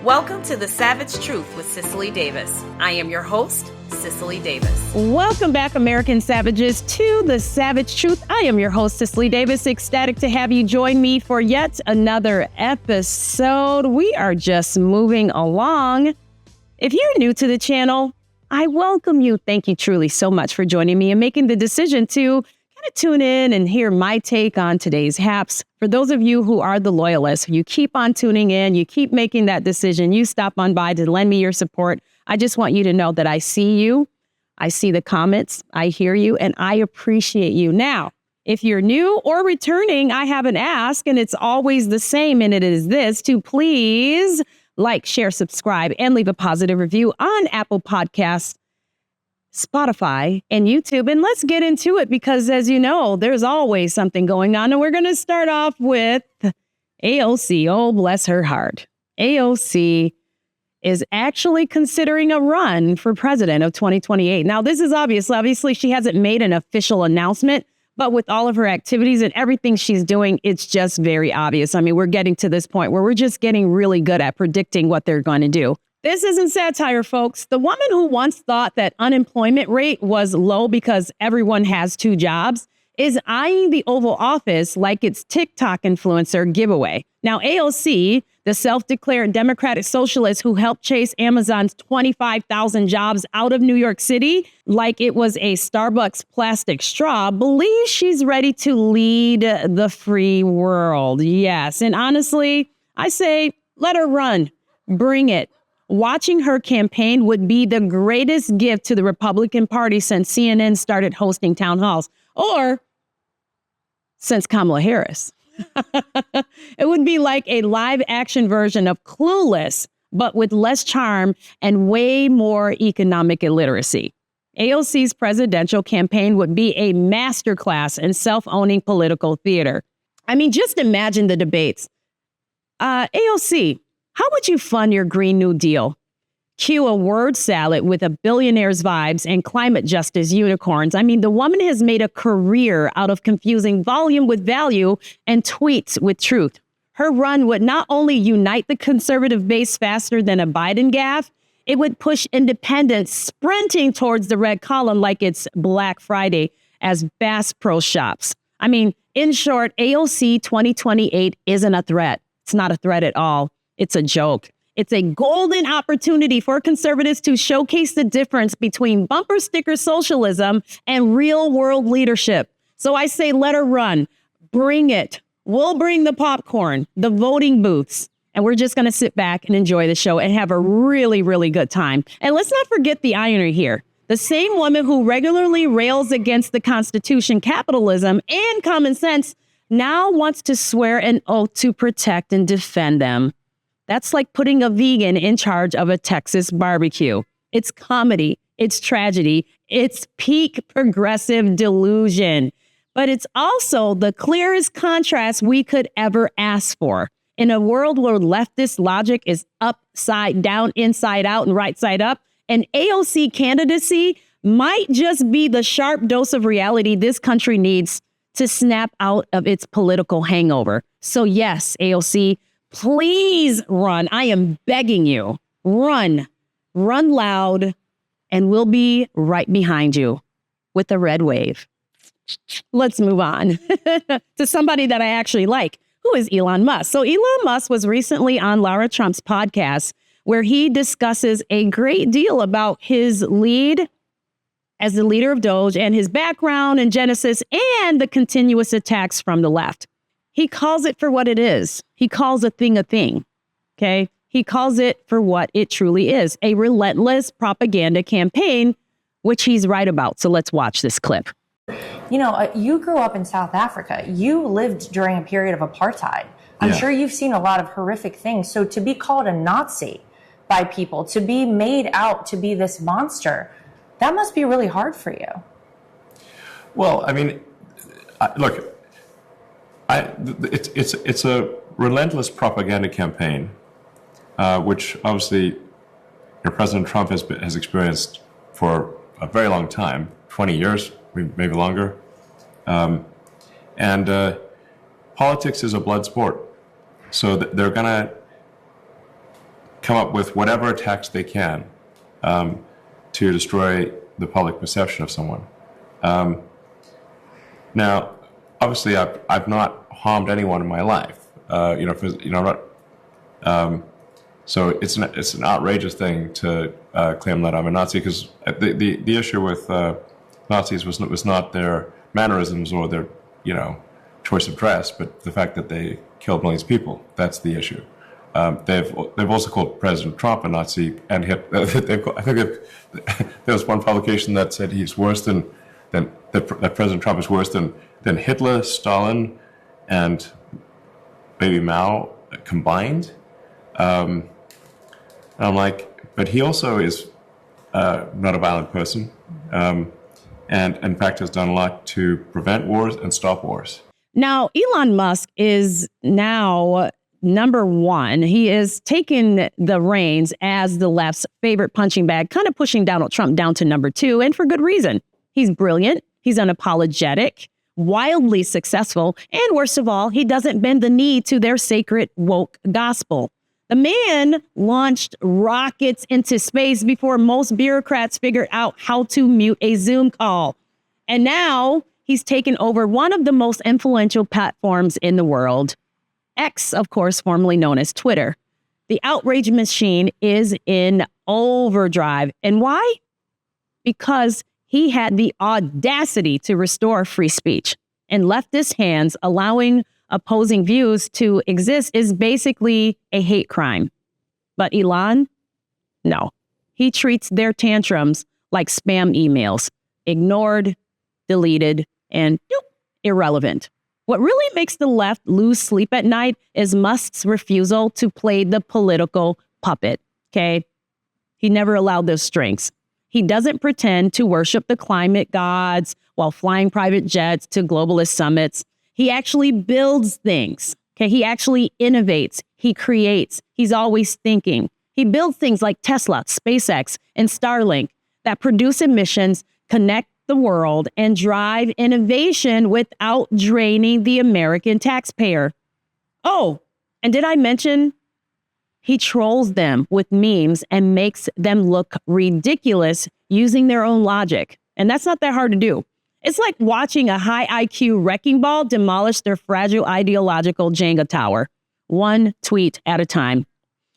Welcome to The Savage Truth with Cicely Davis. I am your host, Cicely Davis. Welcome back, American Savages, to The Savage Truth. I am your host, Cicely Davis. Ecstatic to have you join me for yet another episode. We are just moving along. If you're new to the channel, I welcome you. Thank you truly so much for joining me and making the decision to kind of tune in and hear my take on today's haps. For those of you who are the loyalists, you keep on tuning in, you keep making that decision, you stop on by to lend me your support. I just want you to know that I see you, I see the comments, I hear you, and I appreciate you. Now, if you're new or returning, I have an ask, and it's always the same, and it is this: to please like, share, subscribe, and leave a positive review on Apple Podcasts, Spotify, and YouTube. And let's get into it because, as you know, there's always something going on. And we're going to start off with AOC. Oh, bless her heart. AOC is actually considering a run for president of 2028. Now, this is obvious. Obviously, she hasn't made an official announcement, but with all of her activities and everything she's doing, it's just very obvious. I mean, we're getting to this point where we're just getting really good at predicting what they're going to do. This isn't satire, folks. The woman who once thought that unemployment rate was low because everyone has two jobs is eyeing the Oval Office like it's TikTok influencer giveaway. Now, AOC, the self-declared Democratic socialist who helped chase Amazon's 25,000 jobs out of New York City like it was a Starbucks plastic straw, believes she's ready to lead the free world. Yes, and honestly, I say, let her run. Bring it. Watching her campaign would be the greatest gift to the Republican Party since CNN started hosting town halls, or since Kamala Harris. It would be like a live action version of Clueless, but with less charm and way more economic illiteracy. AOC's presidential campaign would be a masterclass in self-owning political theater. I mean, just imagine the debates. AOC, how would you fund your Green New Deal? Cue a word salad with a billionaire's vibes and climate justice unicorns. I mean, the woman has made a career out of confusing volume with value and tweets with truth. Her run would not only unite the conservative base faster than a Biden gaffe, it would push independents sprinting towards the red column like it's Black Friday as Bass Pro Shops. I mean, in short, AOC 2028 isn't a threat. It's not a threat at all. It's a joke. It's a golden opportunity for conservatives to showcase the difference between bumper sticker socialism and real world leadership. So I say, let her run. Bring it. We'll bring the popcorn, the voting booths, and we're just going to sit back and enjoy the show and have a really, really good time. And let's not forget the irony here. The same woman who regularly rails against the Constitution, capitalism, and common sense now wants to swear an oath to protect and defend them. That's like putting a vegan in charge of a Texas barbecue. It's comedy, it's tragedy, it's peak progressive delusion. But it's also the clearest contrast we could ever ask for. In a world where leftist logic is upside down, inside out, and right side up, an AOC candidacy might just be the sharp dose of reality this country needs to snap out of its political hangover. So yes, AOC, please run. I am begging you. Run. Run loud, and we'll be right behind you with a red wave. Let's move on to somebody that I actually like, who is Elon Musk. So Elon Musk was recently on Lara Trump's podcast, where he discusses a great deal about his lead as the leader of Doge and his background and genesis and the continuous attacks from the left. He calls it for what it is. He calls a thing, okay? He calls it for what it truly is, a relentless propaganda campaign, which he's right about. So let's watch this clip. You know, you grew up in South Africa. You lived during a period of apartheid. I'm sure you've seen a lot of horrific things. So to be called a Nazi by people, to be made out to be this monster, that must be really hard for you. Well, I mean, look, it's a relentless propaganda campaign, which obviously President Trump has experienced for a very long time, 20 years, maybe longer. And politics is a blood sport. So they're going to come up with whatever attacks they can to destroy the public perception of someone. Now, obviously, I've not harmed anyone in my life. So it's an outrageous thing to claim that I'm a Nazi, because the issue with Nazis was not their mannerisms or their choice of dress, but the fact that they killed millions of people. That's the issue. They've also called President Trump a Nazi, and I think there was one publication that said he's worse than that President Trump is worse than Hitler, Stalin, and maybe Mao combined. And I'm like, but he also is not a violent person, and in fact has done a lot to prevent wars and stop wars. Now, Elon Musk is now number one. He is taking the reins as the left's favorite punching bag, kind of pushing Donald Trump down to number two, and for good reason. He's brilliant. He's unapologetic, wildly successful, and worst of all, he doesn't bend the knee to their sacred woke gospel. The man launched rockets into space before most bureaucrats figured out how to mute a Zoom call. And now he's taken over one of the most influential platforms in the world. X, of course, formerly known as Twitter. The outrage machine is in overdrive. And why? Because he had the audacity to restore free speech. In leftist hands, allowing opposing views to exist is basically a hate crime. But Elon? No. He treats their tantrums like spam emails. Ignored, deleted, and irrelevant. What really makes the left lose sleep at night is Musk's refusal to play the political puppet, okay? He never allowed those strings. He doesn't pretend to worship the climate gods while flying private jets to globalist summits. He actually builds things, okay? He actually innovates. He creates. He's always thinking. He builds things like Tesla, SpaceX, and Starlink that produce emissions, connect the world, and drive innovation without draining the American taxpayer. Oh, and did I mention he trolls them with memes and makes them look ridiculous using their own logic? And that's not that hard to do. It's like watching a high IQ wrecking ball demolish their fragile ideological Jenga tower, one tweet at a time.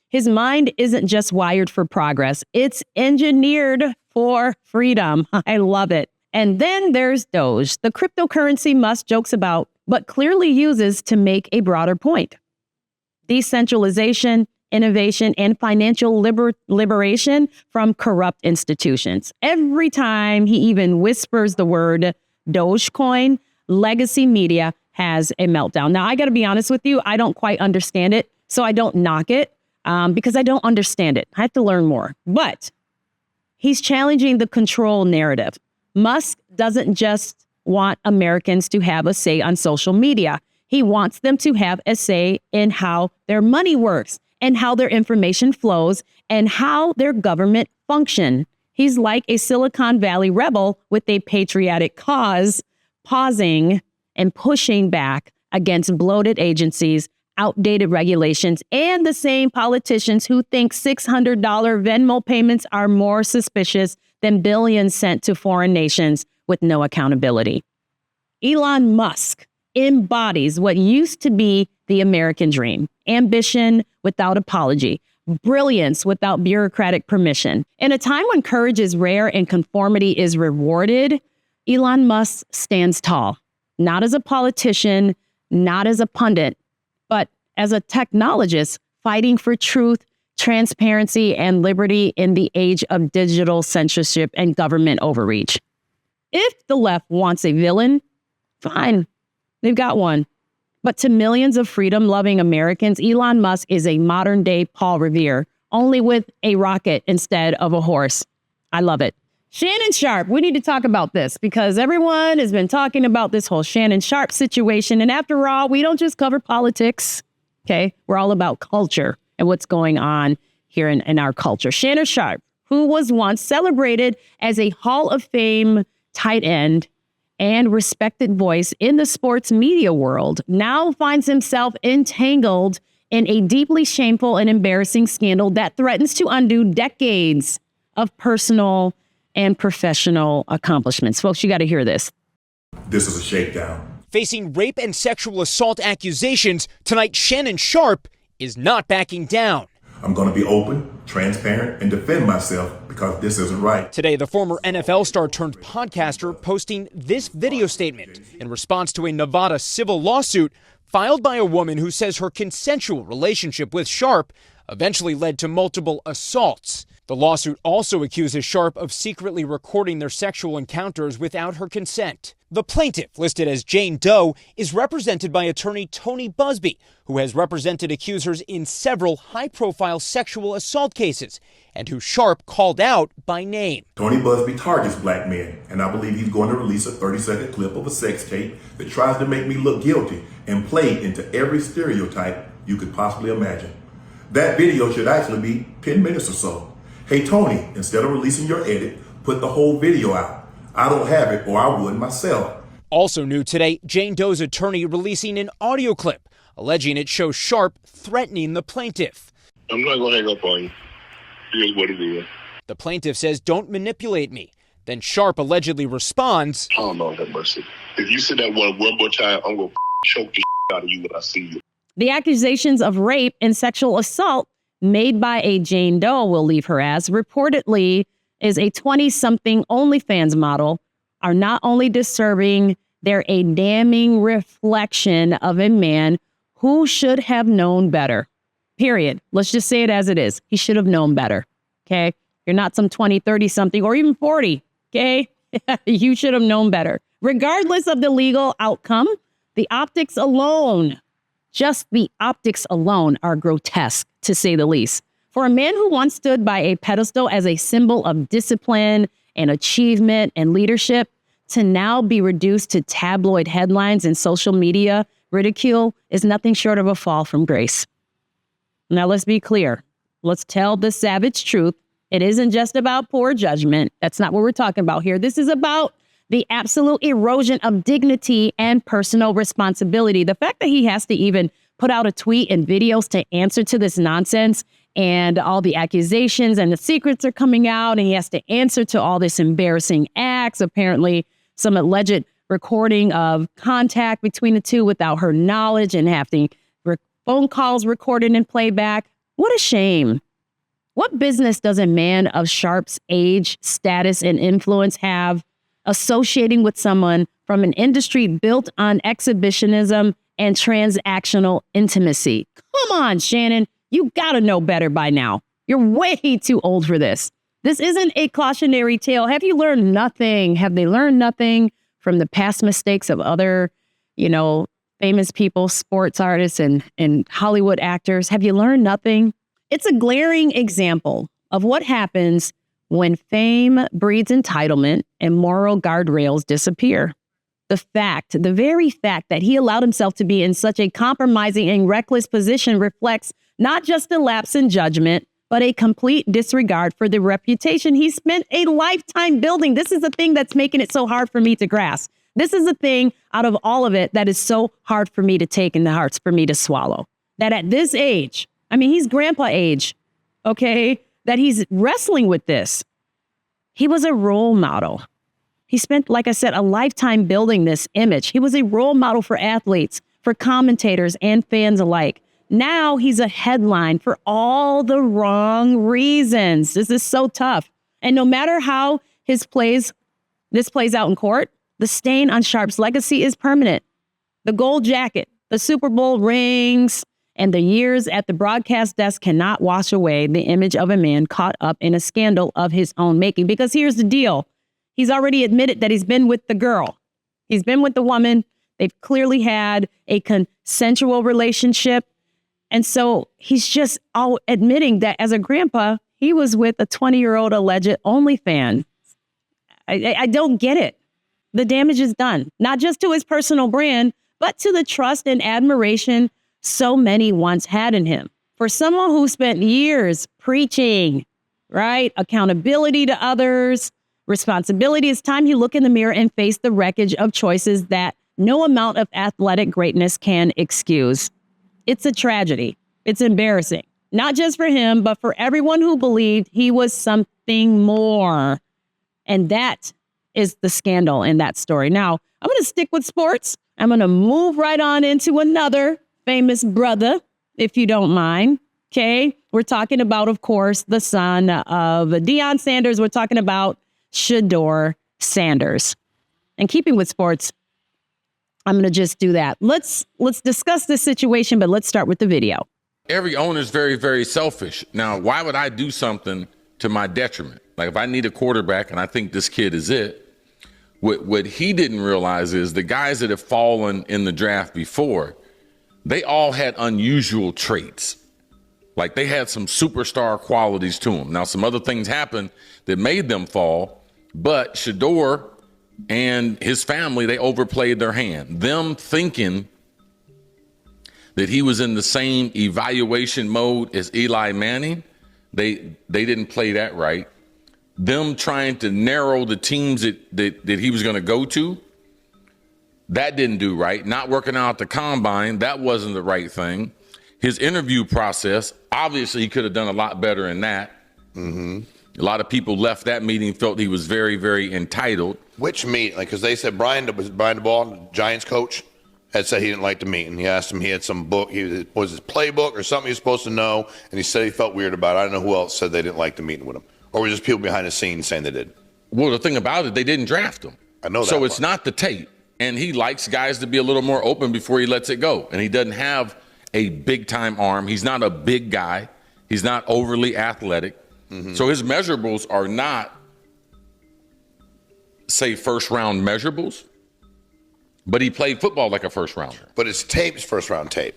His mind isn't just wired for progress. It's engineered for freedom. I love it. And then there's Doge, the cryptocurrency Musk jokes about, but clearly uses to make a broader point. Decentralization, innovation, and financial liberation from corrupt institutions. Every time he even whispers the word Dogecoin, legacy media has a meltdown. Now, I got to be honest with you, I don't quite understand it, so I don't knock it because I don't understand it. I have to learn more. But he's challenging the control narrative. Musk doesn't just want Americans to have a say on social media. He wants them to have a say in how their money works and how their information flows and how their government function. He's like a Silicon Valley rebel with a patriotic cause, pausing and pushing back against bloated agencies, outdated regulations, and the same politicians who think $600 Venmo payments are more suspicious than billions sent to foreign nations with no accountability. Elon Musk embodies what used to be the American dream: ambition without apology, brilliance without bureaucratic permission. In a time when courage is rare and conformity is rewarded, Elon Musk stands tall, not as a politician, not as a pundit, but as a technologist fighting for truth, transparency, and liberty in the age of digital censorship and government overreach. If the left wants a villain, fine, they've got one. But to millions of freedom-loving Americans, Elon Musk is a modern-day Paul Revere, only with a rocket instead of a horse. I love it. Shannon Sharpe, we need to talk about this because everyone has been talking about this whole Shannon Sharpe situation. And after all, we don't just cover politics, okay? We're all about culture and what's going on here in our culture. Shannon Sharpe, who was once celebrated as a Hall of Fame tight end and respected voice in the sports media world, now finds himself entangled in a deeply shameful and embarrassing scandal that threatens to undo decades of personal and professional accomplishments. Folks, you got to hear this. This is a shakedown. Facing rape and sexual assault accusations, tonight Shannon Sharpe is not backing down. I'm going to be open, transparent, and defend myself because this isn't right. Today, the former NFL star turned podcaster posting this video statement in response to a Nevada civil lawsuit filed by a woman who says her consensual relationship with Sharpe eventually led to multiple assaults. The lawsuit also accuses Sharpe of secretly recording their sexual encounters without her consent. The plaintiff, listed as Jane Doe, is represented by attorney Tony Busby, who has represented accusers in several high-profile sexual assault cases, and who Sharpe called out by name. Tony Busby targets black men, and I believe he's going to release a 30-second clip of a sex tape that tries to make me look guilty and play into every stereotype you could possibly imagine. That video should actually be 10 minutes or so. Hey, Tony, instead of releasing your edit, put the whole video out. I don't have it, or I would myself. Also new today, Jane Doe's attorney releasing an audio clip alleging it shows Sharpe threatening the plaintiff. I'm not going to hang up on you. Here's what it is. The plaintiff says, "Don't manipulate me." Then Sharpe allegedly responds, "Oh, Lord have mercy. If you say that one more time, I'm going to choke the out of you when I see you." The accusations of rape and sexual assault made by a Jane Doe, we'll leave her as, reportedly is a 20-something OnlyFans model, are not only disturbing, they're a damning reflection of a man who should have known better. Period. Let's just say it as it is. He should have known better. Okay? You're not some 20, 30-something, or even 40. Okay? You should have known better. Regardless of the legal outcome, the optics alone, just the optics alone, are grotesque, to say the least. For a man who once stood by a pedestal as a symbol of discipline and achievement and leadership, to now be reduced to tabloid headlines and social media ridicule is nothing short of a fall from grace. Now, let's be clear. Let's tell the savage truth. It isn't just about poor judgment. That's not what we're talking about here. This is about the absolute erosion of dignity and personal responsibility. The fact that he has to even put out a tweet and videos to answer to this nonsense and all the accusations and the secrets are coming out, and he has to answer to all this embarrassing acts, apparently some alleged recording of contact between the two without her knowledge and having phone calls recorded and played back. What a shame. What business does a man of Sharpe's age, status, and influence have associating with someone from an industry built on exhibitionism and transactional intimacy? Come on, Shannon. You gotta know better by now. You're way too old for this. This isn't a cautionary tale. Have you learned nothing? Have they learned nothing from the past mistakes of other, famous people, sports artists, and Hollywood actors? Have you learned nothing? It's a glaring example of what happens when fame breeds entitlement and moral guardrails disappear. The very fact that he allowed himself to be in such a compromising and reckless position reflects not just a lapse in judgment, but a complete disregard for the reputation he spent a lifetime building. This is the thing that's making it so hard for me to grasp. This is the thing out of all of it that is so hard for me to take and the hard for me to swallow. That at this age, he's grandpa age, okay, that he's wrestling with this. He was a role model. He spent, like I said, a lifetime building this image. He was a role model for athletes, for commentators, and fans alike. Now he's a headline for all the wrong reasons. This is so tough. And no matter how this plays out in court, the stain on Sharpe's legacy is permanent. The gold jacket, the Super Bowl rings, and the years at the broadcast desk cannot wash away the image of a man caught up in a scandal of his own making. Because here's the deal. He's already admitted that he's been with the girl. He's been with the woman. They've clearly had a consensual relationship. And so he's just all admitting that as a grandpa, he was with a 20-year-old alleged OnlyFans. I don't get it. The damage is done, not just to his personal brand, but to the trust and admiration so many once had in him. For someone who spent years preaching, right, accountability to others, responsibility, it's time you look in the mirror and face the wreckage of choices that no amount of athletic greatness can excuse. It's a tragedy. It's embarrassing, not just for him, but for everyone who believed he was something more. And that is the scandal in that story. Now, I'm going to stick with sports. I'm going to move right on into another famous brother, if you don't mind. Okay. We're talking about, of course, the son of Deion Sanders. We're talking about Shedeur Sanders. And keeping with sports, I'm going to just do that. Let's discuss this situation, but let's start with the video. Every owner is very, very selfish. Now, why would I do something to my detriment? Like if I need a quarterback and I think this kid is it, what he didn't realize is the guys that have fallen in the draft before, they all had unusual traits. Like they had some superstar qualities to them. Now, some other things happened that made them fall, but Shedeur and his family, they overplayed their hand. Them thinking that he was in the same evaluation mode as Eli Manning, they didn't play that right. Them trying to narrow the teams that he was going to go to, that didn't do right. Not working out at the combine, that wasn't the right thing. His interview process, obviously he could have done a lot better in that. Mm-hmm. A lot of people left that meeting, felt he was very, very entitled. Which meeting? Like, because they said Brian DeBall, Giants coach, had said he didn't like the meeting. He asked him, he had some book, was his playbook or something he was supposed to know, and he said he felt weird about it. I don't know who else said they didn't like the meeting with him. Or were just people behind the scenes saying they did? Well, the thing about it, they didn't draft him. I know that. So it's not the tape. And he likes guys to be a little more open before he lets it go. And he doesn't have a big-time arm. He's not a big guy. He's not overly athletic. Mm-hmm. So his measurables are not, say, first-round measurables. But he played football like a first-rounder. But his tape's first-round tape.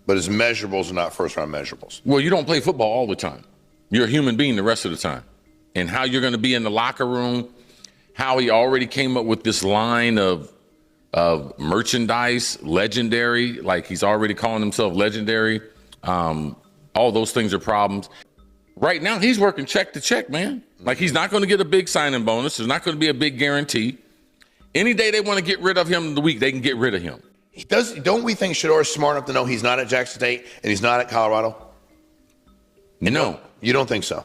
But his measurables are not first-round measurables. Well, you don't play football all the time. You're a human being the rest of the time. And how you're going to be in the locker room, how he already came up with this line of merchandise, legendary, like he's already calling himself legendary. All those things are problems. Right now, he's working check to check, man. Like he's not going to get a big signing bonus. There's not going to be a big guarantee. Any day they want to get rid of him in the week, they can get rid of him. Don't we think Shedeur is smart enough to know he's not at Jackson State and he's not at Colorado? No. You don't think so?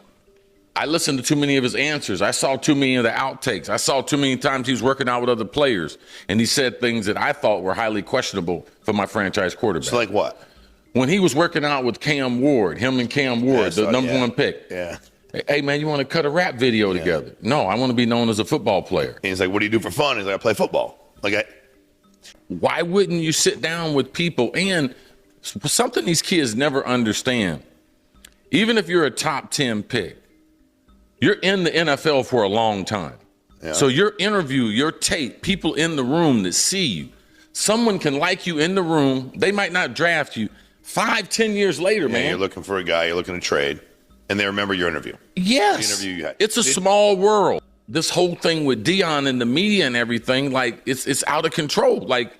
I listened to too many of his answers. I saw too many of the outtakes. I saw too many times he was working out with other players, and he said things that I thought were highly questionable for my franchise quarterback. So like what? When he was working out with Cam Ward, him and Cam Ward, the number one pick. Yeah. Hey, man, you want to cut a rap video together? No, I want to be known as a football player. And he's like, what do you do for fun? He's like, I play football. Why wouldn't you sit down with people? And something these kids never understand. Even if you're a top 10 pick, you're in the NFL for a long time. Yeah. So your interview, your tape, people in the room that see you, someone can like you in the room. They might not draft you 5-10 years later, man. You're looking for a guy, you're looking to trade, and they remember your interview. Yes. The interview you had. It's a small world. This whole thing with Deion and the media and everything, like it's out of control. Like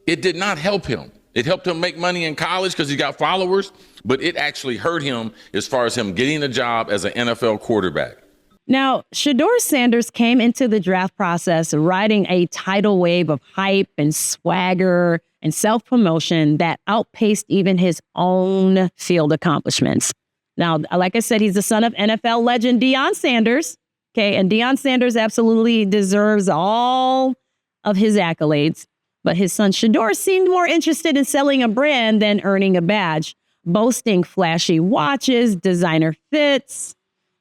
it did not help him. It helped him make money in college because he got followers, but it actually hurt him as far as him getting a job as an NFL quarterback. Now, Shedeur Sanders came into the draft process riding a tidal wave of hype and swagger and self-promotion that outpaced even his own field accomplishments. Now, like I said, he's the son of NFL legend Deion Sanders. Okay, and Deion Sanders absolutely deserves all of his accolades. But his son Shedeur seemed more interested in selling a brand than earning a badge, boasting flashy watches, designer fits,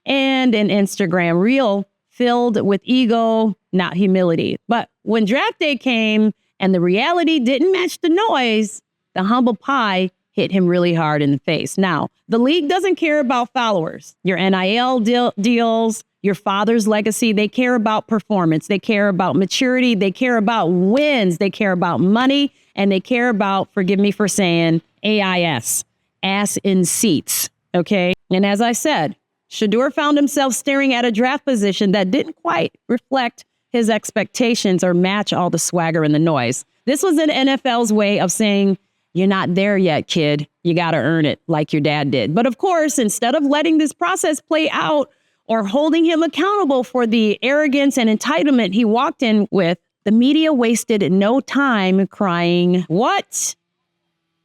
and an Instagram reel filled with ego, not humility. But when draft day came and the reality didn't match the noise, the humble pie hit him really hard in the face. Now, the league doesn't care about followers, your NIL deals, your father's legacy. They care about performance. They care about maturity. They care about wins. They care about money. And they care about, forgive me for saying, AIS, ass in seats. Okay. And as I said, Shedeur found himself staring at a draft position that didn't quite reflect his expectations or match all the swagger and the noise. This was an NFL's way of saying, you're not there yet, kid. You got to earn it like your dad did. But of course, instead of letting this process play out or holding him accountable for the arrogance and entitlement he walked in with, the media wasted no time crying, what?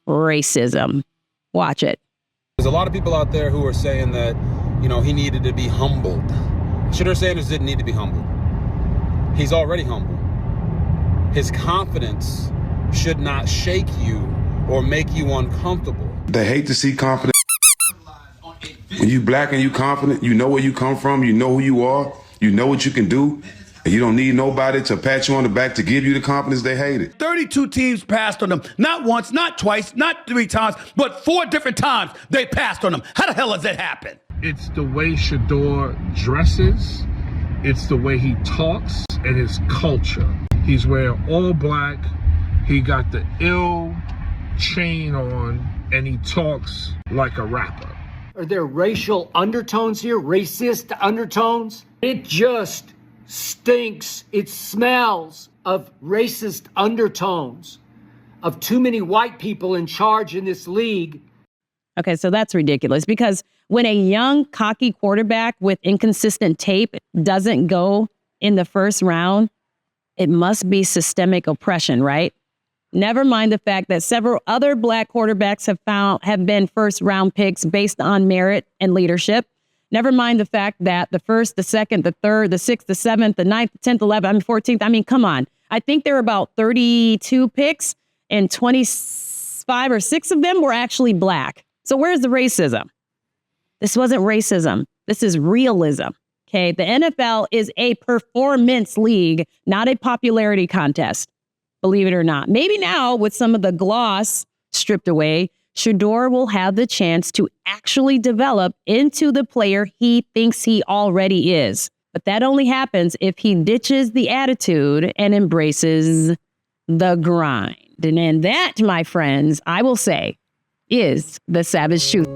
Racism. Watch it. There's a lot of people out there who are saying that, he needed to be humbled. Shedeur Sanders didn't need to be humbled. He's already humble. His confidence should not shake you or make you uncomfortable. They hate to see confidence. When you black and you confident, you know where you come from, you know who you are, you know what you can do, and you don't need nobody to pat you on the back to give you the confidence. They hate it. 32 teams passed on them. Not once, not twice, not 3 times, but 4 different times they passed on them. How the hell does that happen? It's the way Shedeur dresses. It's the way he talks and his culture. He's wearing all black. He got the ill chain on and he talks like a rapper. Are there racial undertones here? Racist undertones? It just stinks. It smells of racist undertones, of too many white people in charge in this league. Okay, so that's ridiculous because when a young, cocky quarterback with inconsistent tape doesn't go in the first round, it must be systemic oppression, right? Never mind the fact that several other black quarterbacks have been first round picks based on merit and leadership. Never mind the fact that the first, the second, the third, the sixth, the seventh, the ninth, the 10th, 11th, 14th. Come on. I think there were about 32 picks and 25 or 6 of them were actually black. So where's the racism? This wasn't racism. This is realism. Okay. The NFL is a performance league, not a popularity contest. Believe it or not. Maybe now with some of the gloss stripped away, Shedeur will have the chance to actually develop into the player he thinks he already is. But that only happens if he ditches the attitude and embraces the grind. And that, my friends, I will say, is the savage truth.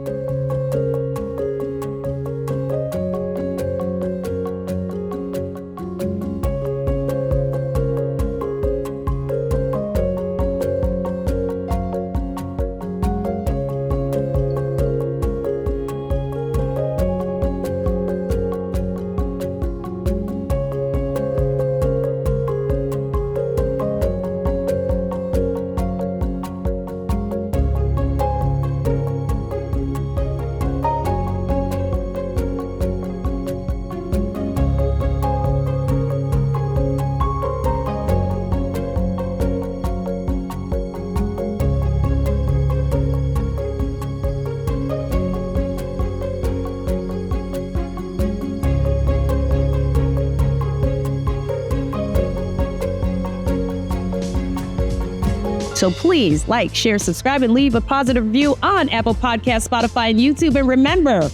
So please like, share, subscribe, and leave a positive review on Apple Podcasts, Spotify, and YouTube. And remember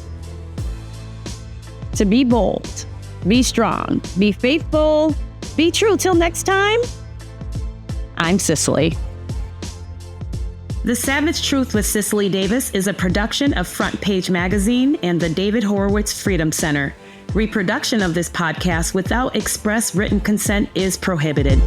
to be bold, be strong, be faithful, be true. Till next time, I'm Cicely. The Savage Truth with Cicely Davis is a production of Front Page Magazine and the David Horowitz Freedom Center. Reproduction of this podcast without express written consent is prohibited.